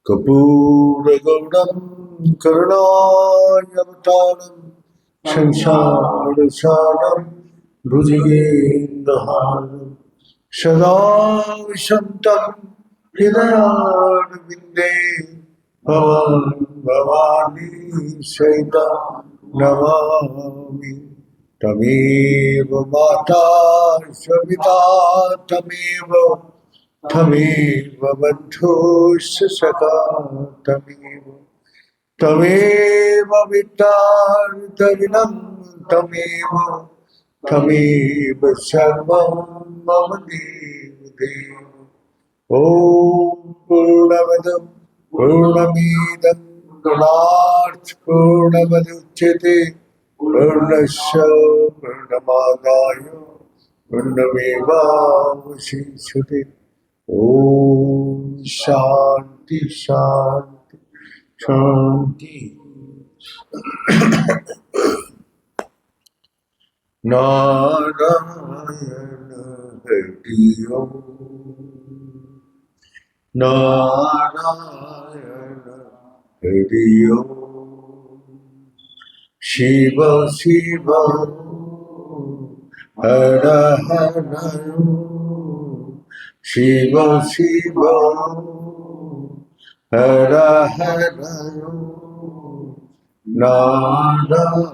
कर्पूरगौरं करुणावतारं संसारसारं भुजगेन्द्रहारं सदा वसन्तं हृदयारविन्दे भवान् भवानी सहितं नमामि तमेव माता सविता तमेव बन्धुश्च सखा तमेव विद्यार्थविनं तमेव सर्वं मम देव ॐ पूर्णमदं पूर्णमिदं पूर्णात् पूर्णमुदच्यते पूर्णस्य पूर्णमादाय पूर्णमेवावशिष्यते ॐ शान्ति शान्ति शान्ति नारायण हरि ओम नारायण हरि ओम शिव शिव हर हर शिव शिव हर हर नारायण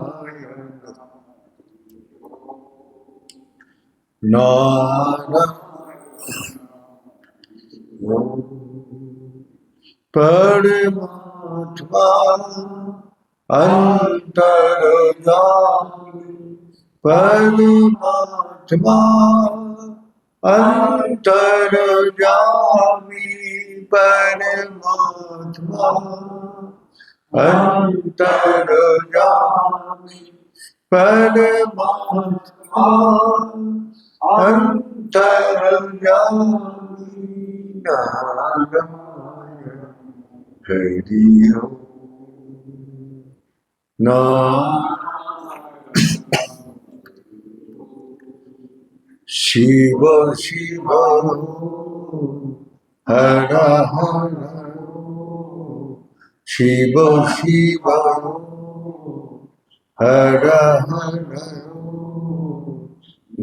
नारायण परमात्मा अंतर्यामी परमात्मा अंतर्यामी परमात्मा अंतर्यामी परमात्मा अंतर्यामी नारायण हरि ओम शिव शिव हर हर शिव शिव हर हर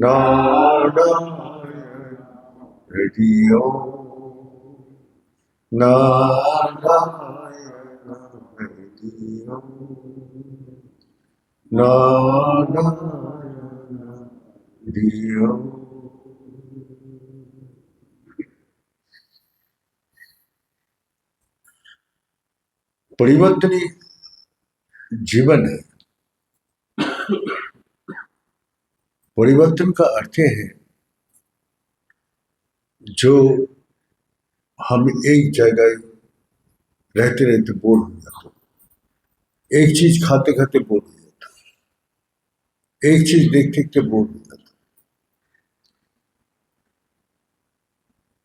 नारायण हरि ओम नारायण हरि ओम नारायण हरि ओम परिवर्तन जीवन है। परिवर्तन का अर्थ है जो हम एक जगह रहते रहते बोर हो जाते, एक चीज खाते खाते बोर हो जाता, एक चीज देखते देखते बोर हो जाता,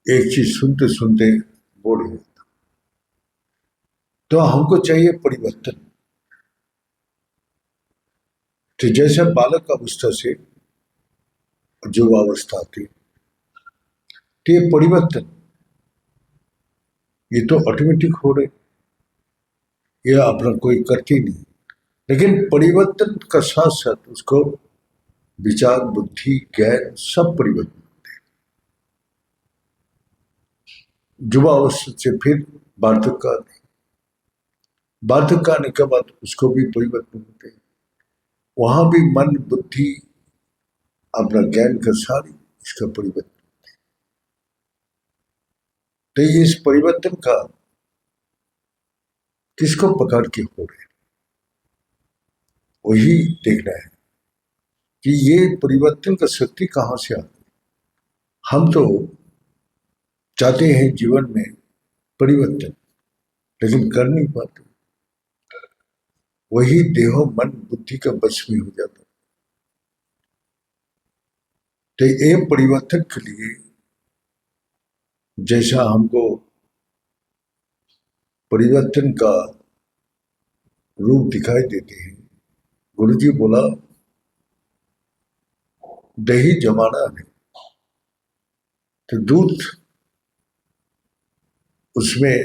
एक चीज सुनते सुनते बोर हो जाता। तो हमको चाहिए परिवर्तन। तो जैसे बालक अवस्था से युवावस्था आती, तो ये परिवर्तन ये तो ऑटोमेटिक हो रहे, ये अपना कोई करती नहीं। लेकिन परिवर्तन का साथ साथ उसको विचार बुद्धि ज्ञान सब परिवर्तन होते हैं। युवावस्था से फिर वार्धक्य आते, वार्धक्य आने के बाद उसको भी परिवर्तन होते हैं। वहां भी मन बुद्धि अपना ज्ञान का सारी इसका परिवर्तन होते हैं। तो इस परिवर्तन का किसको पकड़ के हो रहे, वही देखना है कि ये परिवर्तन का शक्ति कहां से आती। हम तो चाहते हैं जीवन में परिवर्तन, लेकिन कर नहीं पाते। वही देहो मन बुद्धि का वश में हो जाता। तो ये परिवर्तन के लिए जैसा हमको परिवर्तन का रूप दिखाई देते हैं, गुरुजी बोला दही जमाना है तो दूध उसमें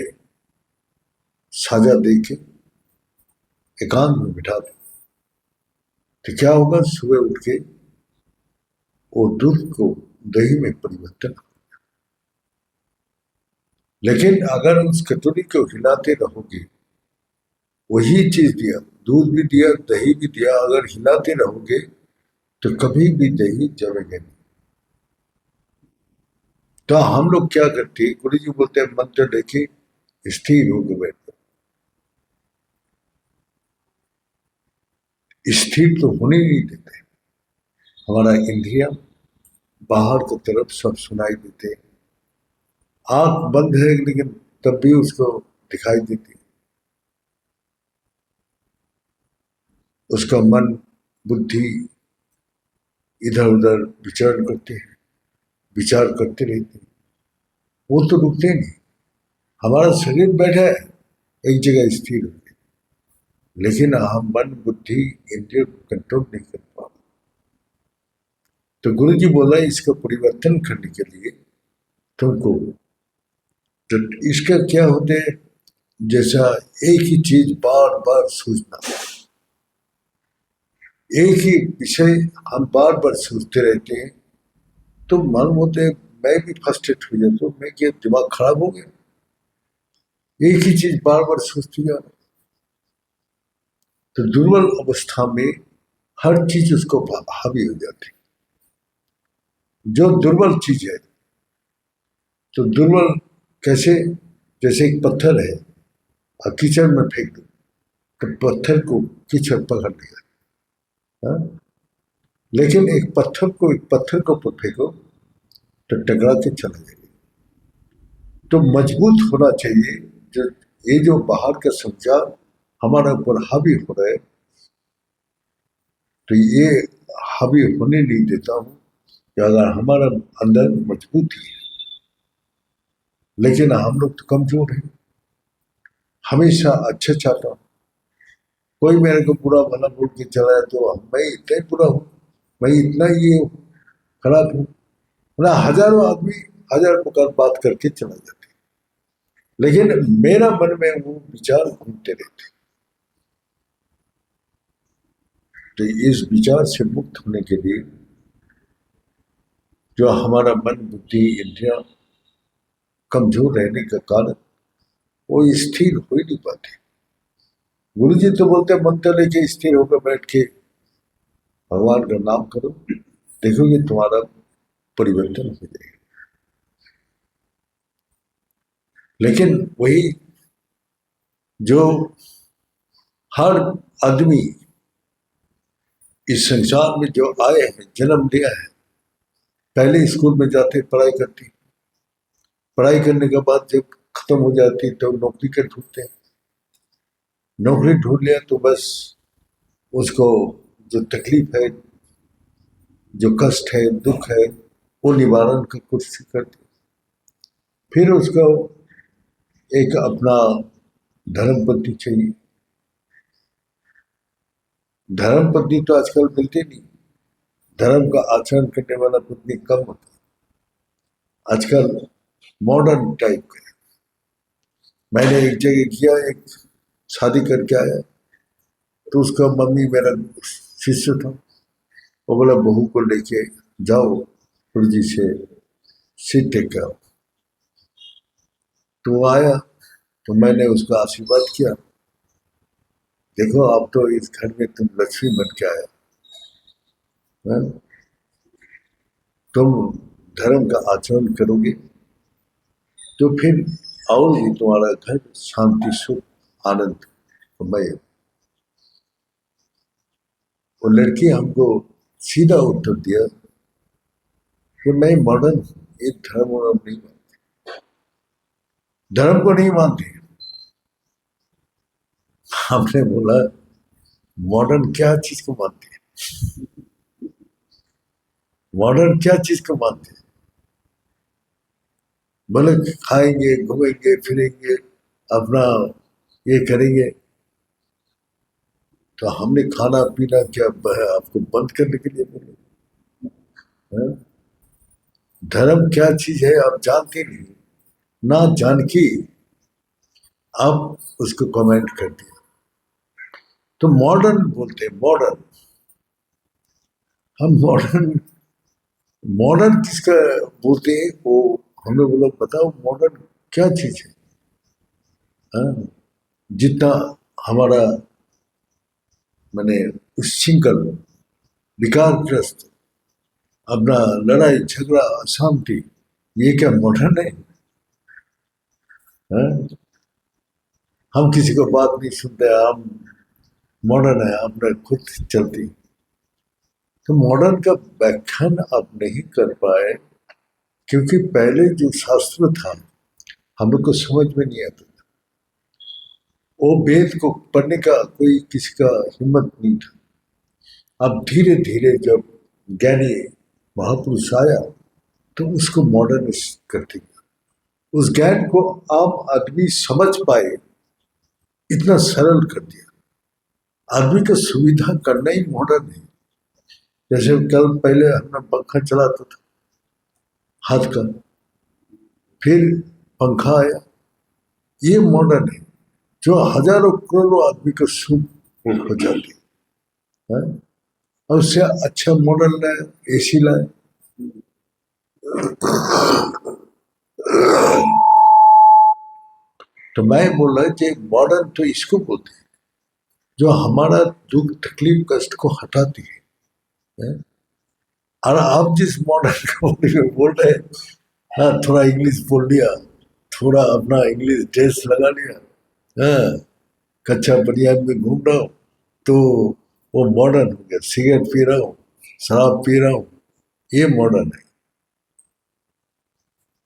साजा दे के एकांत में बिठा दो, तो क्या होगा, सुबह उठ के वो दूध को दही में परिवर्तन। लेकिन अगर उस कटोरी को हिलाते रहोगे, वही चीज दिया, दूध भी दिया, दही भी दिया, अगर हिलाते रहोगे तो कभी भी दही जमेगा नहीं। तो हम लोग क्या करते हैं, गुरु जी बोलते हैं मंत्र लेके स्थिर होकर बैठो। स्थिर तो होने नहीं देते, हमारा इंद्रिया बाहर की तरफ सब सुनाई देते, आंख बंद है लेकिन तब भी उसको दिखाई देती, उसका मन बुद्धि इधर उधर विचरण करते हैं, विचार करते रहते हैं, वो तो रुकते नहीं। हमारा शरीर बैठा है एक जगह स्थिर होकर, लेकिन हम मन बुद्धि इंद्रिय को कंट्रोल नहीं कर पा। तो गुरु जी बोला इसका परिवर्तन करने के लिए तुमको, तो इसका क्या होते है, जैसा एक ही चीज बार बार सोचना, एक ही विषय हम बार बार सोचते रहते हैं, तो मालूम होते है मैं भी फ्रस्ट्रेट हो जाता हूँ, मैं क्या दिमाग खराब हो गया, एक ही चीज बार बार सोचती जा रहा। तो दुर्बल अवस्था में हर चीज उसको हावी हो जाती, जो दुर्बल चीज है। तो दुर्बल कैसे, जैसे एक पत्थर है और कीचड़ में फेंक दो तो पत्थर को कीचड़ पकड़ लेगा, हाँ? लेकिन एक पत्थर को फेंको तो टकरा के चला जाएगा। तो मजबूत होना चाहिए, जो ये जो बाहर का संचार हमारे ऊपर हावी हो रहा है, तो ये हावी होने नहीं देता हूं कि अगर हमारा अंदर मजबूती है। लेकिन हम लोग तो कमजोर हैं, हमेशा अच्छा चाहता हूं, कोई मेरे को बुरा भला बोल के चला है तो मैं इतना ही बुरा हूं, मैं इतना ये खराब हूं, ना हजारों आदमी हजार प्रकार बात करके चला जाते, लेकिन मेरा मन में वो विचार घूमते रहते। तो इस विचार से मुक्त होने के लिए जो हमारा मन बुद्धि इंद्रिया कमजोर रहने का कारण, वो स्थिर हो ही नहीं पाते। गुरु जी तो बोलते मंत्र लेके स्थिर होकर बैठ के भगवान का नाम करो, देखोगे तुम्हारा परिवर्तन हो जाएगा। लेकिन वही जो हर आदमी इस संसार में जो आए हैं, जन्म लिया है, पहले स्कूल में जाते पढ़ाई करती, पढ़ाई करने के बाद जब खत्म हो जाती तो नौकरी कर ढूंढते हैं, नौकरी ढूंढ लिया तो बस उसको जो तकलीफ है, जो कष्ट है, दुख है, वो निवारण का कोशिश करते। फिर उसको एक अपना धर्म पत्नी चाहिए, धर्म पत्नी तो आजकल मिलती नहीं, धर्म का आचरण करने वाला पत्नी कम होता है आजकल, मॉडर्न टाइप का। मैंने एक जगह किया, एक शादी करके आया तो उसका मम्मी मेरा शिष्य था, वो बोला बहू को लेके जाओ गुरु जी से सीट टेक कर। तो वो आया तो मैंने उसका आशीर्वाद किया, देखो अब तो इस घर में तुम लक्ष्मी बन के आया, तुम धर्म का आचरण करोगे तो फिर और भी तुम्हारा घर शांति सुख आनंद। तो मैं, वो लड़की हमको सीधा उत्तर दिया कि मैं मॉडर्न, ये धर्म वर्म नहीं मानती, धर्म को नहीं मानती। हमने बोला मॉडर्न क्या चीज को मानती है, मॉडर्न क्या चीज को मानते हैं, बोले खाएंगे घूमेंगे फिरेंगे अपना ये करेंगे। तो हमने खाना पीना क्या आपको बंद करने के लिए बोले, धर्म क्या चीज है आप जानते नहीं, ना जान की अब उसको कमेंट कर दिया। तो मॉडर्न बोलते हैं, मॉडर्न। हम मॉडर्न, मॉडर्न किसका बोलते हैं वो हमें बोलो, बताओ मॉडर्न क्या चीज है? हाँ? जितना हमारा मैंने उच्छृंखल, विकारग्रस्त, अपना लड़ाई झगड़ा अशांति, ये क्या मॉडर्न है? हाँ? हम किसी को बात नहीं सुनते, हम मॉडर्न है, हमने खुद चलती। तो मॉडर्न का व्याख्यान आप नहीं कर पाए क्योंकि पहले जो शास्त्र था हम लोग को समझ में नहीं आता था। वो वेद को पढ़ने का कोई किसी का हिम्मत नहीं था। अब धीरे धीरे जब ज्ञानी महापुरुष आया तो उसको मॉडर्न करते गया, उस ज्ञान को आम आदमी समझ पाए, इतना सरल कर दिया। आदमी को सुविधा करना ही मॉडर्न है। जैसे कल पहले हमने पंखा चलाता था हाथ का, फिर पंखा आया, ये मॉडर्न है जो हजारों करोड़ों आदमी को सुख हो जाती है। और उससे अच्छा मॉडल लाए, एसी लाए। तो मैं बोल रहा कि मॉडर्न तो इसको बोलते हैं जो हमारा दुख तकलीफ कष्ट को हटाती है। और आप जिस मॉडर्न को बोल रहे हैं, हाँ थोड़ा इंग्लिश बोल लिया, थोड़ा अपना इंग्लिश ड्रेस लगा लिया, हाँ कच्चा बनियान में घूम रहा हूँ, तो वो मॉडर्न हो गया। सिगरेट पी रहा हूँ, शराब पी रहा हूँ, ये मॉडर्न है।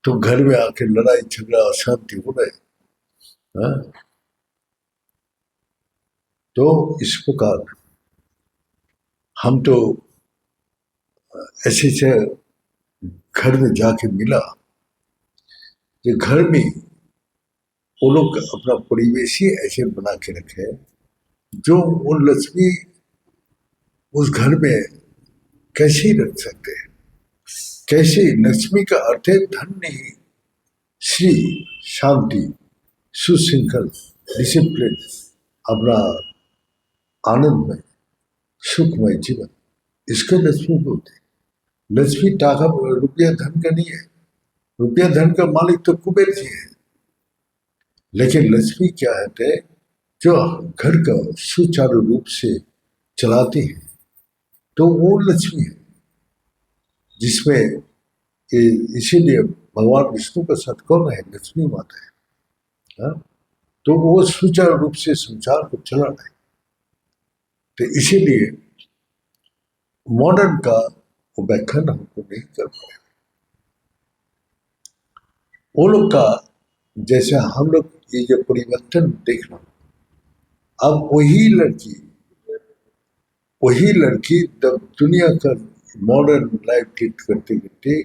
तो घर में आके लड़ाई झगड़ा अशांति हो रहे, हाँ? तो इस प्रकार हम तो ऐसे से घर में जाके मिला कि घर में वो लोग अपना परिवेश ही ऐसे बना के रखे जो वो लक्ष्मी उस घर में कैसे ही रख सकते हैं। कैसे? लक्ष्मी का अर्थ है धन नहीं, श्री, शांति, सुशृंखल, डिसिप्लिन, अपना आनंदमय सुखमय जीवन, इसको लक्ष्मी बोलते हैं। लक्ष्मी टाका रुपया धन का नहीं है, रुपया धन का मालिक तो कुबेर जी है, लेकिन लक्ष्मी क्या है जो घर का सुचारू रूप से चलाती है, तो वो लक्ष्मी है जिसमें इसीलिए भगवान विष्णु का साथ कौन है? लक्ष्मी माता है, हाँ? तो वो सुचारू रूप से संसार को चलाना है। तो इसीलिए मॉडर्न का वो व्याख्यान हमको नहीं कर पाए। वो लोग का जैसे हम लोग ये जो परिवर्तन देखना, अब वही लड़की जब दुनिया का मॉडर्न लाइफ लीड करते करते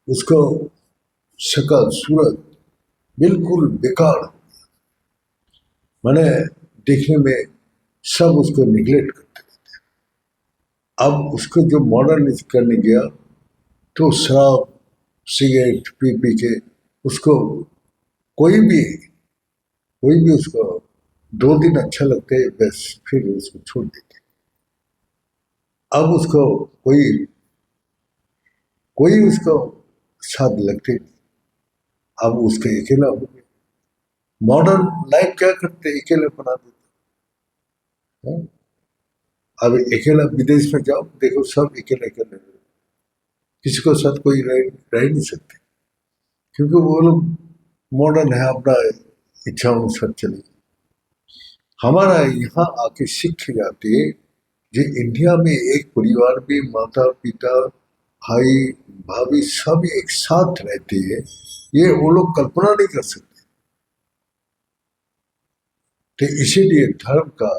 उसको शक्ल सूरत बिल्कुल बेकार, मैंने देखने में सब उसको निगलेक्ट करते थे। अब उसको जो मॉडर्न करने गया तो शराब सिगरेट पी पी के उसको कोई भी उसको 2 दिन अच्छा लगते है, बस फिर उसको छोड़ देते। अब उसको कोई कोई उसको साथ लगते, अब उसके अकेला हो गया। मॉडर्न लाइफ क्या करते, अकेले बना देते हैं। अब अकेला विदेश में जाओ, देखो सब अकेले अकेले, किसी को साथ कोई रह नहीं सकते, क्योंकि वो लोग मॉडर्न है, अपना इच्छाओं साथ चले। हमारा यहाँ आके सीख जाते जो इंडिया में एक परिवार में माता पिता भाई भाभी सब एक साथ रहते हैं, ये वो लोग कल्पना नहीं कर सकते। तो इसीलिए धर्म का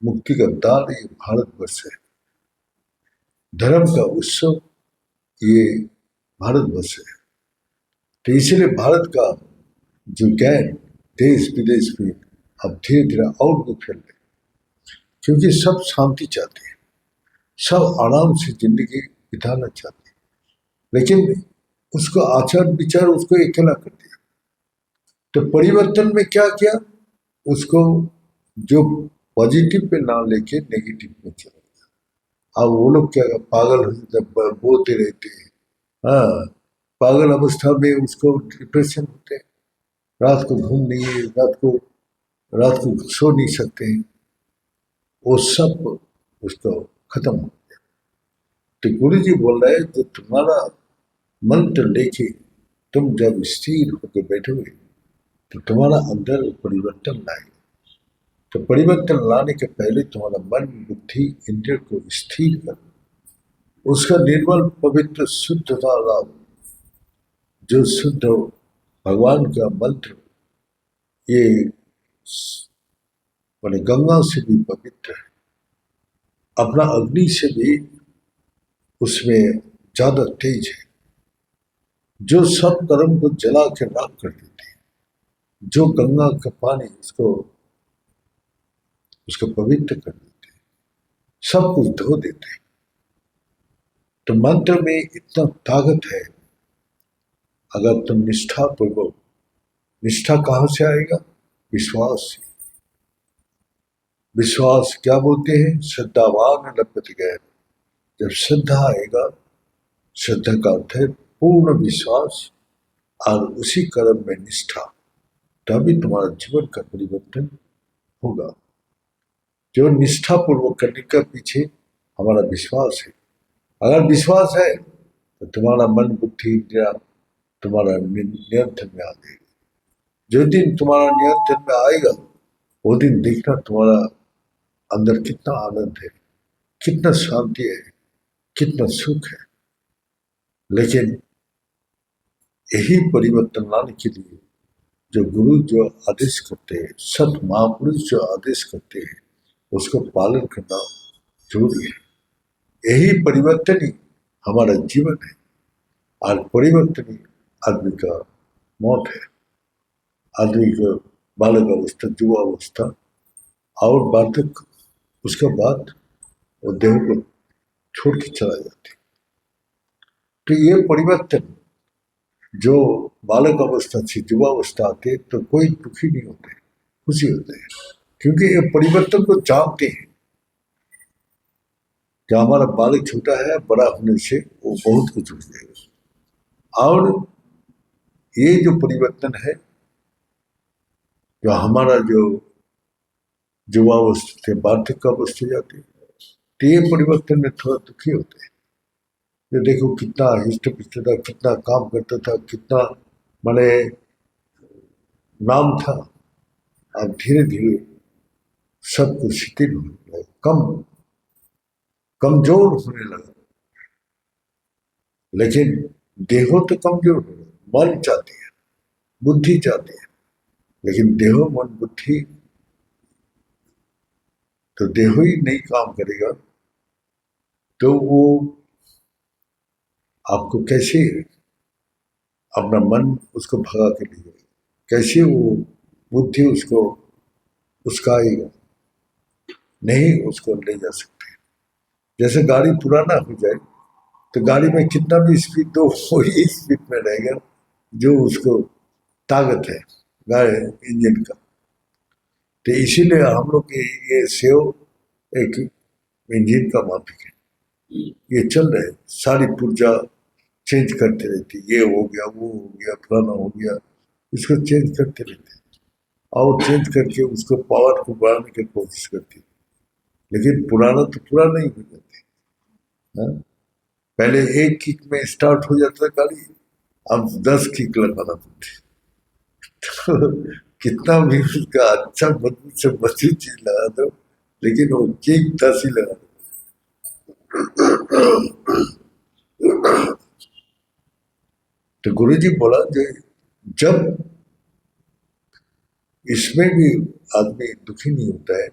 मुक्ति का द्वार ये भारतवर्ष है, धर्म का उत्सव ये भारतवर्ष है। तो इसीलिए भारत का जो ज्ञान देश विदेश में अब धीरे धीरे और भी फैल रहे, क्योंकि सब शांति चाहते हैं, सब आराम से जिंदगी बिताना चाहते हैं, लेकिन उसको आचार विचार उसको अकेला कर दिया। तो परिवर्तन में क्या किया, उसको जो पॉजिटिव पे ना लेके नेगेटिव में चला। अब वो लोग क्या पागल हो जाते, बोलते रहते हैं। हाँ, पागल अवस्था में उसको डिप्रेशन होते हैं, रात को घूम नहीं है, रात को सो नहीं सकते हैं, वो सब उसको खत्म हो गया। तो गुरु जी बोल रहे हैं, जो तुम्हारा मंत्र लेके तुम जब स्थिर होकर बैठोगे तो तुम्हारा अंदर परिवर्तन लाएगा। तो परिवर्तन लाने के पहले तुम्हारा मन बुद्धि इंद्रिय को स्थिर कर, उसका निर्मल पवित्र शुद्धता लाओ। जो शुद्ध हो, भगवान का मंत्र ये माने गंगा से भी पवित्र है, अपना अग्नि से भी उसमें ज्यादा तेज है, जो सब कर्म को जला के राख कर देते हैं। जो गंगा का पानी उसको पवित्र कर देते हैं, सब कुछ धो देते हैं। तो मंत्र में इतना ताकत है, अगर तुम निष्ठा पूर्वक, निष्ठा कहां से आएगा, विश्वास से। विश्वास क्या बोलते हैं, श्रद्धावान लभते गए। जब श्रद्धा आएगा, श्रद्धा का अर्थ है पूर्ण विश्वास और उसी कर्म में निष्ठा, तभी तुम्हारा जीवन का परिवर्तन होगा। जो निष्ठा पूर्वक करने का पीछे हमारा विश्वास है। अगर विश्वास है तो तुम्हारा मन बुद्धि इंद्रिया तुम्हारा नियंत्रण में आ जाएगा। जो दिन तुम्हारा नियंत्रण में आएगा, वो दिन देखना तुम्हारा अंदर कितना आनंद है, कितना शांति है, कितना सुख है। लेकिन यही परिवर्तन लाने के लिए जो गुरु जो आदेश करते हैं, सत महापुरुष जो आदेश करते हैं, उसको पालन करना जरूरी है। यही परिवर्तन ही हमारा जीवन है, और परिवर्तन ही आदमी का मौत है। आदमी का बालक अवस्था, युवा अवस्था और वार्धक्य, उसके बाद वो देह को छोड़ के चला जाते। तो ये परिवर्तन जो बालक अवस्था से युवा अवस्था आते तो कोई दुखी नहीं होते, खुशी होते हैं, क्योंकि ये परिवर्तन को जानते हैं। जो हमारा बालक छोटा है, बड़ा होने से वो बहुत कुछ हो जाएगा। और ये जो परिवर्तन है, जो हमारा जो युवा अवस्था से वार्धक्य अवस्था जाती है, तो ये परिवर्तन में थोड़ा दुखी होते हैं। ये देखो कितना हिस्ट पिस्ट था, कितना काम करता था, कितना माने नाम था, अब धीरे धीरे सब कुछ शिथिल होने लगा, कमजोर होने लगा। लेकिन देहो तो कमजोर हो रहा, मन चाहती है, बुद्धि चाहती है, लेकिन देहो मन बुद्धि तो देहो ही नहीं काम करेगा, तो वो आपको कैसे अपना मन उसको भगा के ले जाएगा, कैसे वो बुद्धि उसको उसका आएगा, नहीं उसको ले जा सकते। जैसे गाड़ी पुराना हो जाए तो गाड़ी में कितना भी स्पीड दो, वही स्पीड में रहेगा जो उसको ताकत है गाड़ी इंजन का। तो इसीलिए हम लोग ये सेव एक इंजन का माफिक है, ये चल रहे सारी पुर्जा चेंज करते रहती, ये हो गया, वो हो गया, फलाना हो गया, इसको चेंज करते रहते और चेंज करके उसको पावर को बढ़ाने की कोशिश करती। लेकिन पुराना तो पुराना ही हो जाती है। पहले एक किक में स्टार्ट हो जाता गाड़ी, अब 10 किक लगाना पड़ती। तो कितना भी उसका अच्छा मजबूत से मजबूत चीज लगा दो, लेकिन वो किक 10 ही लगा दो। तो गुरु जी बोला कि जब इसमें भी आदमी दुखी नहीं होता है,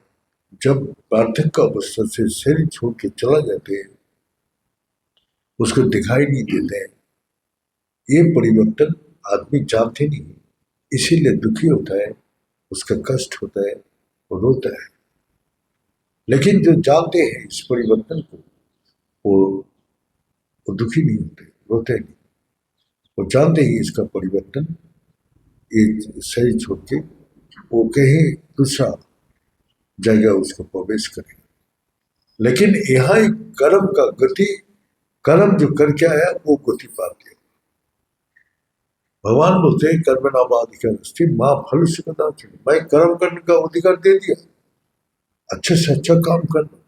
जब वार्धक्य अवस्था से शरीर छोड़ के चला जाते हैं, उसको दिखाई नहीं देते हैं, ये परिवर्तन आदमी जानते नहीं, इसीलिए दुखी होता है, उसका कष्ट होता है, वो रोता है। लेकिन जो जानते हैं इस परिवर्तन को, वो दुखी नहीं होते, रोते नहीं। वो जानते ही इसका परिवर्तन ये शरीर छोड़ के वो कहीं दूसरा जगह उसको प्रवेश करेगा। लेकिन यहाँ एक कर्म का गति, कर्म जो करके आया वो गति पाते हैं। भगवान बोलते हैं कर्म नाम अधिकार माँ फल से बता, मैं कर्म करने का अधिकार दे दिया, अच्छे से अच्छा काम करना,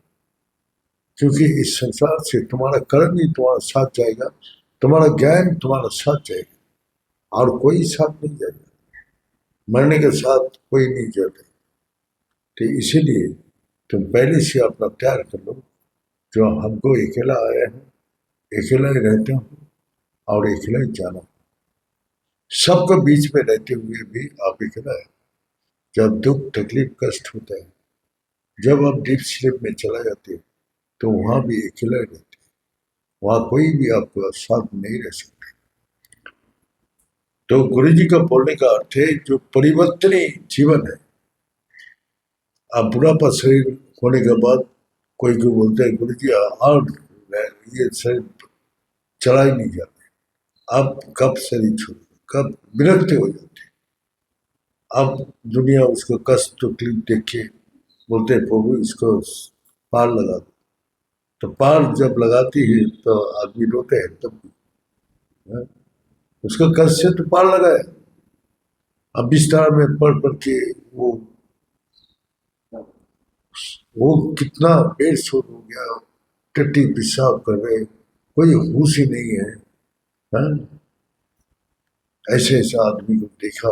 क्योंकि इस संसार से तुम्हारा कर्म ही तुम्हारा साथ जाएगा, तुम्हारा ज्ञान तुम्हारा साथ जाएगा, और कोई साथ नहीं जाएगा, मरने के साथ कोई नहीं जाता। तो इसीलिए तुम पहले से अपना तैयार कर लो, जो हमको अकेला आया है, अकेला ही रहता हूँ और अकेला ही जाना, सबके बीच में रहते हुए भी आप अकेला है। जब दुख तकलीफ कष्ट होता है, जब आप डीप स्लीप में चला जाते हैं, तो वहां भी अकेला रहते हैं, वहां कोई भी आपका साथ नहीं रह सकता। तो गुरु जी का बोलने का अर्थ है जो परिवर्तनीय जीवन है। आप बुढ़ापा शरीर होने के बाद कोई को बोलते हैं गुरु जी और ये शरीर चला ही नहीं जाता, आप कब शरीर छोड़, कब विरक्त हो जाते, अब दुनिया उसको कष्ट तकलीफ देख के बोलते हैं प्रभु इसको पार लगा दो, तो पार जब लगाती है तो आदमी रोते हैं, तब उसको कष्ट से तो पार लगाया, अब बिस्तर में पढ़ पढ़ के वो कितना बेसुध हो गया, टट्टी पेशाब कर रहे, कोई होश ही नहीं है, है? ऐसे ऐसा आदमी को देखा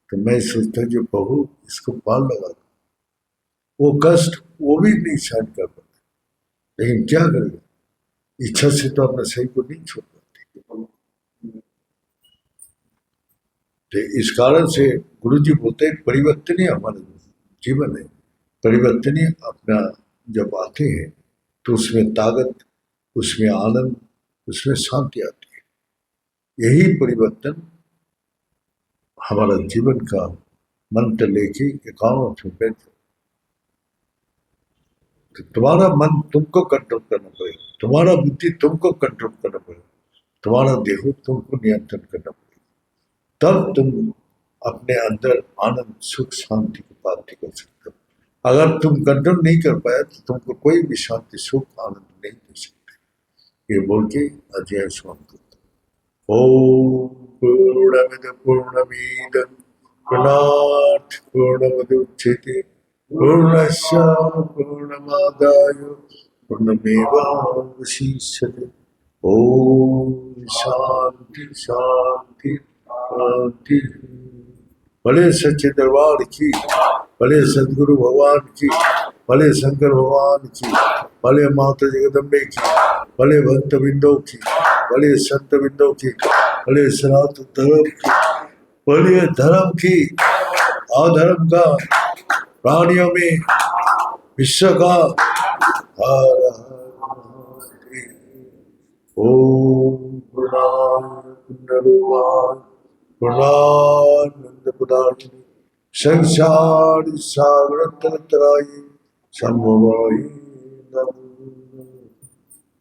तो मैं सोचता जो प्रभु इसको पार लगा दो, वो कष्ट वो भी नहीं सहन कर पाते, लेकिन क्या करेगा, इच्छा से तो अपने शरीर को नहीं छोड़ पाते। तो इस कारण से गुरु जी बोलते हैं परिवर्तनीय हमारा जीवन है, परिवर्तनीय अपना जब आते हैं तो उसमें ताकत, उसमें आनंद, उसमें शांति आती है। यही परिवर्तन हमारा जीवन का मंत्र लेके एकाउंट में बैठ, तो तुम्हारा मन तुमको कंट्रोल करना पड़ेगा, तुम्हारा बुद्धि तुमको कंट्रोल करना पड़ेगा, तुम्हारा देह तुमको नियंत्रण करना पड़ेगा, तब तुम अपने अंदर आनंद सुख शांति की प्राप्ति कर सकते हो। अगर तुम कंट्रोल नहीं कर पाया तो तुमको कोई भी शांति सुख आनंद नहीं दे सकते। ये बोल के अध्याय समाप्त करता हूं। ओम पूर्णमिद पूर्णमीदं पूर्णात् पूर्णमुदच्यते पूर्णस्य पूर्णमादाय पूर्णमेवावशिष्यते। ओम शांति शांति शांति। भले सच्चे दरबार की, भले सदगुरु भगवान की, भले शंकर भगवान की, भले माता जगदम्बे की, भले भक्त बिंदो की, भले संत बिंदो की, भले सनातन धर्म की, भले धर्म की, अधर्म का, प्राणियों में विश्व का। ओम पूर्णानंद पदार्थिनी संसार सागर तरतराई संभवाई नमो।